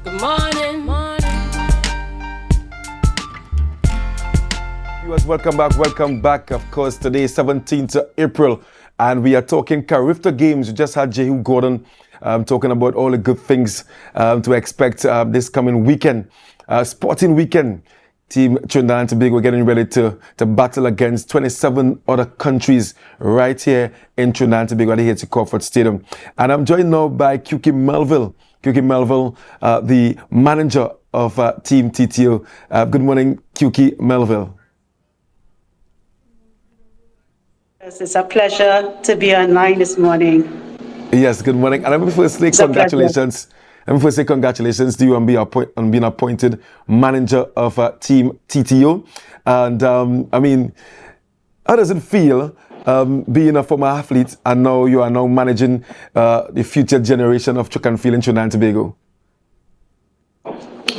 Good morning. Viewers, welcome back. Of course, today is 17th of April, and we are talking CARIFTA games. We just had Jehu Gordon talking about all the good things to expect this coming weekend, sporting weekend. Team Trinidad and Tobago getting ready to battle against 27 other countries right here in Trinidad and Tobago at the H.C. Crawford Stadium. And I'm joined now by Cuquie Melville. Cuquie Melville, the manager of Team TTO. Good morning, Cuquie Melville. Yes, it's a pleasure to be online this morning. Yes, good morning. And let me first say congratulations. Let me first say congratulations to you on being appointed manager of Team TTO. And I mean, how does it feel being a former athlete and now you are now managing the future generation of track and field in Trinidad and Tobago?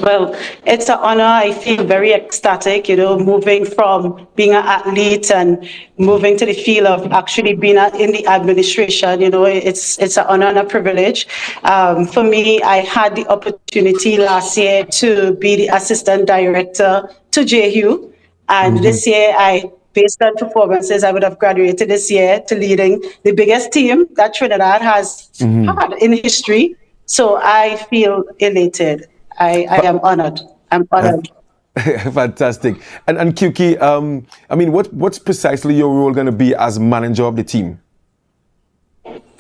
Well, it's an honor. I feel very ecstatic, moving from being an athlete and moving to the field of actually being in the administration. It's an honor and a privilege. For me, I had the opportunity last year to be the assistant director to Jehu. And this year, based on performances, I would have graduated this year to leading the biggest team that Trinidad has had in history. So I feel elated. I am honored. I'm honored. Fantastic. And Cuquie, I mean, what's precisely your role going to be as manager of the team?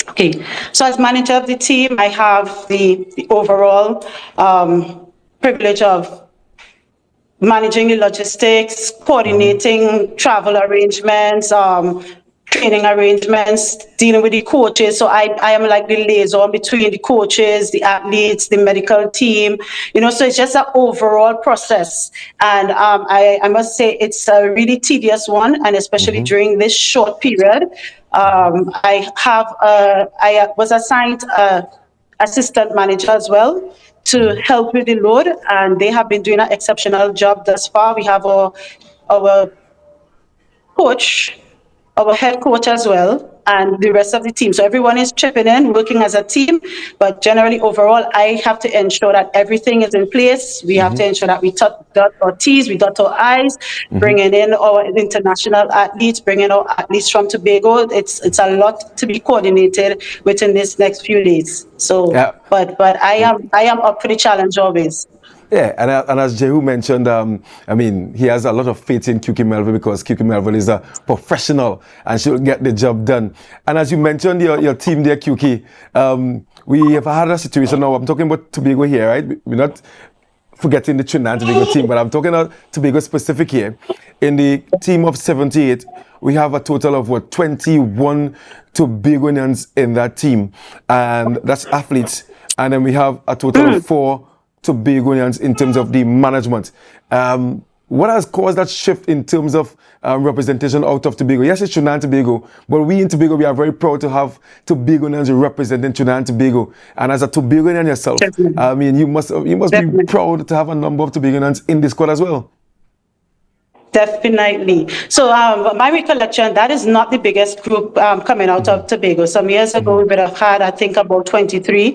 Okay, so as manager of the team, I have the overall privilege of managing the logistics, coordinating travel arrangements, training arrangements, dealing with the coaches. So I am like the liaison between the coaches, the athletes, the medical team, so it's just an overall process. And I must say it's a really tedious one, and especially during this short period. I was assigned assistant manager as well to help with the load, and they have been doing an exceptional job thus far. We have our coach, our head coach as well, and the rest of the team. So everyone is chipping in, working as a team, but generally overall, I have to ensure that everything is in place. We have to ensure that we dot our T's, we dot our I's, bringing in our international athletes, bringing our athletes from Tobago. It's a lot to be coordinated within this next few days. So, yeah. But I am up for the challenge always. Yeah, and as Jehu mentioned, I mean, he has a lot of faith in Cuquie Melville because Cuquie Melville is a professional and she'll get the job done. And as you mentioned, your team there, Cuquie, we have had a situation now. I'm talking about Tobago here, right? We're not forgetting the Trinidad and Tobago team, but I'm talking about Tobago specific here. In the team of 78, we have a total of 21 Tobagonians in that team, and that's athletes. And then we have a total of 4 Tobagonians in terms of the management. What has caused that shift in terms of representation out of Tobago? Yes, it's Trinidad and Tobago, but we in Tobago, we are very proud to have Tobagonians representing Trinidad and Tobago. And as a Tobagonian yourself, I mean, you must be proud to have a number of Tobagonians in this squad as well. Definitely. So my recollection, that is not the biggest group coming out of Tobago. Some years ago, we would have had, I think, about 23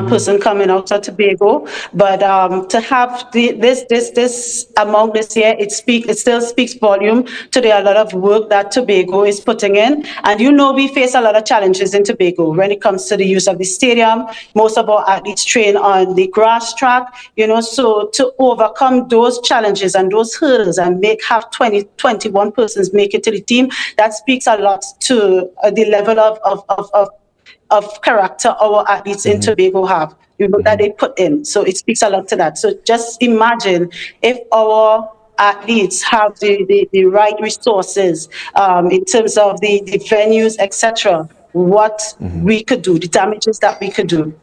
person coming out of Tobago. But to have this amount this year, it still speaks volume to a lot of work that Tobago is putting in. And we face a lot of challenges in Tobago when it comes to the use of the stadium. Most of our athletes train on the grass track, so to overcome those challenges and those hurdles and have 21 persons make it to the team, that speaks a lot to the level of character our athletes in Tobago have, that they put in. So it speaks a lot to that. So just imagine if our athletes have the right resources in terms of the venues, etc., what we could do, the damages that we could do.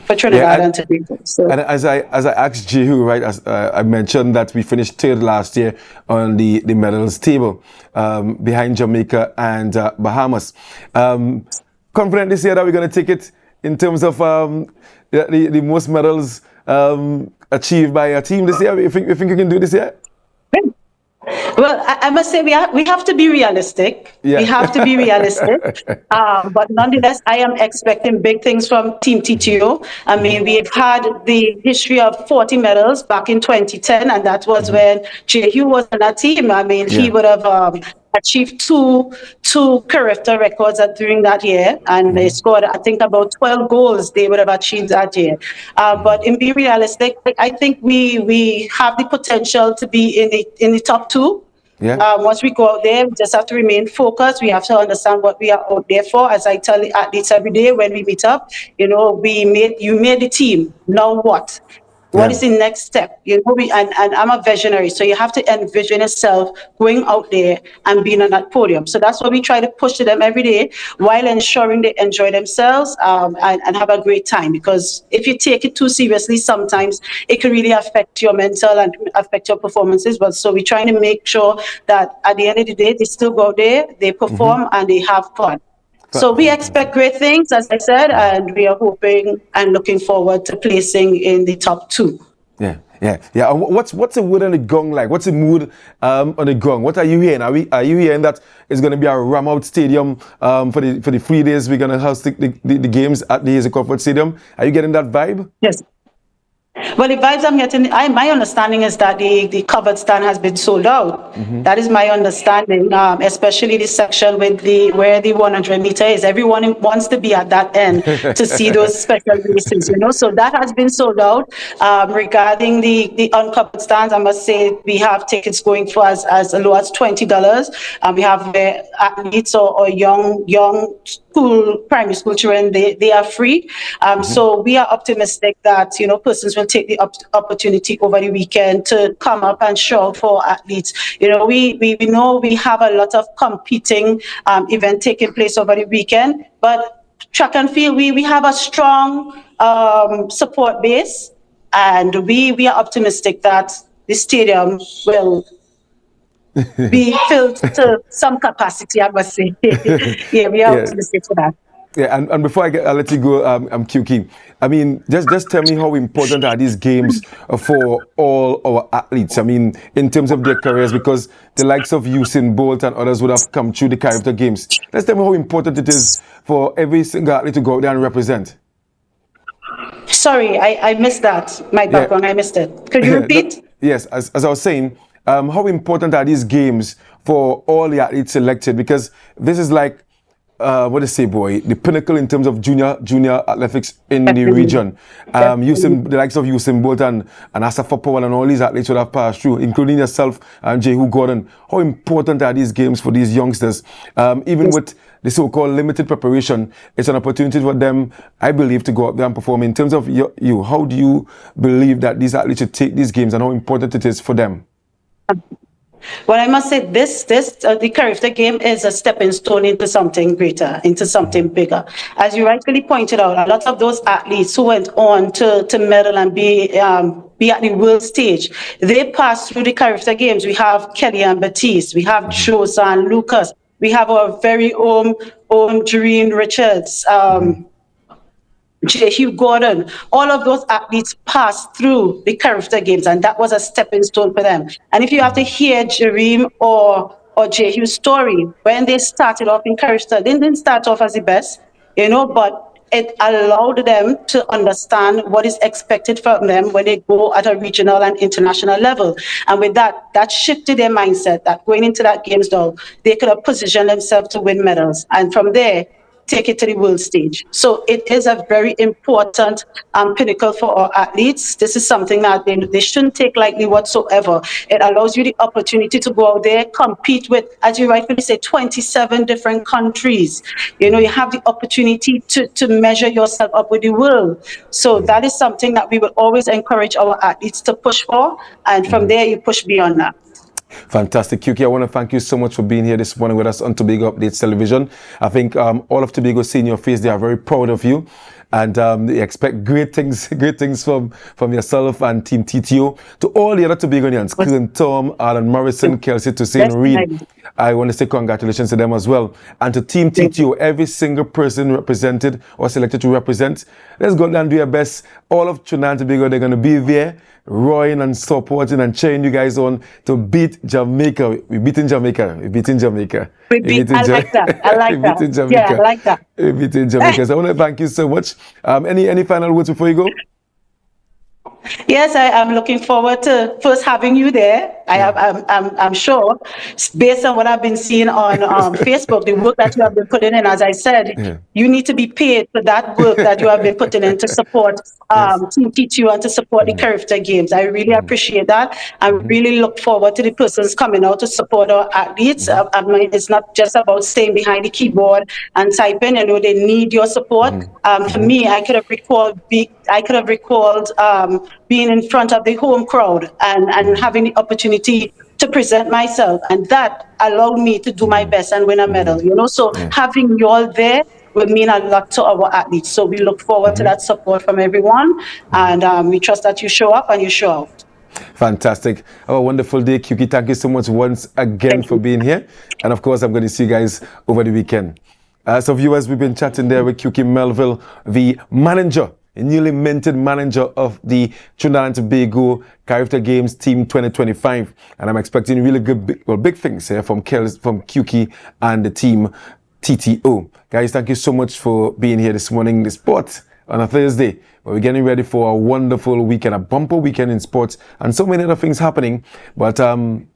For Trinidad and Tobago. So. And as I asked Jehu, right, as I mentioned that we finished third last year on the medals table behind Jamaica and Bahamas. Confident this year that we're going to take it in terms of the most medals achieved by a team this year? You think you can do this year? Well, I must say we have to be realistic. Yeah. We have to be realistic. But nonetheless, I am expecting big things from Team TTO. I mean, we've had the history of 40 medals back in 2010, and that was when Jay Hugh was on that team. I mean, he Yeah. would have achieved two CARIFTA records during that year, and they scored, I think, about 12 goals they would have achieved that year. But in being realistic, I think we have the potential to be in the top two. Yeah. Once we go out there, we just have to remain focused. We have to understand what we are out there for. As I tell the athletes every day when we meet up, you made the team. Now what? What Yeah. is the next step? And I'm a visionary, so you have to envision yourself going out there and being on that podium. So that's what we try to push to them every day, while ensuring they enjoy themselves and have a great time. Because if you take it too seriously, sometimes it can really affect your mental and affect your performances. But so we're trying to make sure that at the end of the day, they still go out there, they perform, and they have fun. So we expect great things, as I said, and we are hoping and looking forward to placing in the top two. Yeah, yeah, yeah. What's the mood on the gong like? What's the mood on the gong? What are you hearing? Are you hearing that it's going to be a ram out stadium for the 3 days we're going to host the games at the Hazy Comfort Stadium? Are you getting that vibe? Yes. Well, the vibes I'm getting, my understanding is that the covered stand has been sold out. That is my understanding, especially the section with where the 100 meter is. Everyone wants to be at that end to see those special races, So that has been sold out. Regarding the uncovered stands, I must say we have tickets going for as low as $20. We have athletes or young primary school children, they are free. So we are optimistic that, persons will take the opportunity over the weekend to come up and show for athletes. We know we have a lot of competing event taking place over the weekend, but track and field, we have a strong support base, and we are optimistic that the stadium will be filled to some capacity, I must say. Yeah, we are optimistic for that. Yeah, and before I'll let you go, Cuquie, I mean, just tell me how important are these games for all our athletes? I mean, in terms of their careers, because the likes of Usain Bolt and others would have come through the CARIFTA games. Let's tell me how important it is for every single athlete to go out there and represent. Sorry, I missed that. My background, I missed it. Could you repeat? Yes, as I was saying, how important are these games for all the athletes selected? Because this is like, what do you say, boy? The pinnacle in terms of junior athletics in the region. The likes of Usain Bolt and Asafa Powell and all these athletes would have passed through, including yourself and Jehu Gordon. How important are these games for these youngsters? Even with the so-called limited preparation, it's an opportunity for them, I believe, to go out there and perform. In terms of you, how do you believe that these athletes should take these games and how important it is for them? Well, I must say the CARIFTA game is a stepping stone into something greater, into something bigger. As you rightfully pointed out, a lot of those athletes who went on to medal and be at the world stage, they passed through the CARIFTA games. We have Kelly and Baptiste, we have Josan Lucas, we have our very own Doreen Richards, Hugh Gordon. All of those athletes passed through the CARIFTA games, and that was a stepping stone for them. And if you have to hear Jareem or Hugh's story, when they started off in CARIFTA, they didn't start off as the best, but it allowed them to understand what is expected from them when they go at a regional and international level. And with that shifted their mindset, that going into that games now, they could have positioned themselves to win medals. And from there, take it to the world stage. So it is a very important pinnacle for our athletes. This is something that they shouldn't take lightly whatsoever. It allows you the opportunity to go out there, compete with, as you rightfully say, 27 different countries. You have the opportunity to measure yourself up with the world. So that is something that we will always encourage our athletes to push for. And from there, you push beyond that. Fantastic, Cuquie. I want to thank you so much for being here this morning with us on Tobago Updates Television. I think all of Tobago seeing your face, they are very proud of you. and they expect great things from yourself and Team TTO. To all the other Tobagonians, Kern Tom, Alan Morrison, Kelsey Toussaint, Reed, I want to say congratulations to them as well. And to Team TTO, every single person represented or selected to represent, let's go down and do your best. All of Trinidad and Tobago, they're going to be there, roaring and supporting and cheering you guys on to beat Jamaica. We're beating Jamaica. We're beating Jamaica. I like that. I like that. Yeah, I like that. We're beating Jamaica. So I want to thank you so much. Any final words before you go? Yes, I'm looking forward to first having you there. I'm sure, based on what I've been seeing on Facebook, the work that you have been putting in, as I said, you need to be paid for that work that you have been putting in to support Team TTU and to support the CARIFTA games. I really appreciate that. I really look forward to the persons coming out to support our athletes. I mean, it's not just about staying behind the keyboard and typing. You know, they need your support. For me, I could have recalled being in front of the home crowd and having the opportunity to present myself, and that allowed me to do my best and win a medal. You know, so having you all there will mean a lot to our athletes. So we look forward to that support from everyone, and we trust that you show up and you show out. Fantastic. Have a wonderful day, Cuquie. Thank you so much once again for being here. And of course, I'm going to see you guys over the weekend. So viewers, we've been chatting there with Cuquie Melville, the manager, a newly minted manager of the Trinidad and Tobago CARIFTA Games Team 2025. And I'm expecting really good, big things here from Cuquie and the team TTO. Guys, thank you so much for being here this morning in the sport on a Thursday. We're getting ready for a wonderful weekend, a bumper weekend in sports, and so many other things happening. But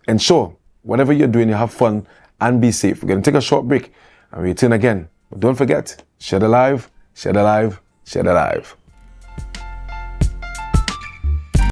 ensure, whatever you're doing, you have fun and be safe. We're going to take a short break and return again. But don't forget, share the live, share the live, share the live.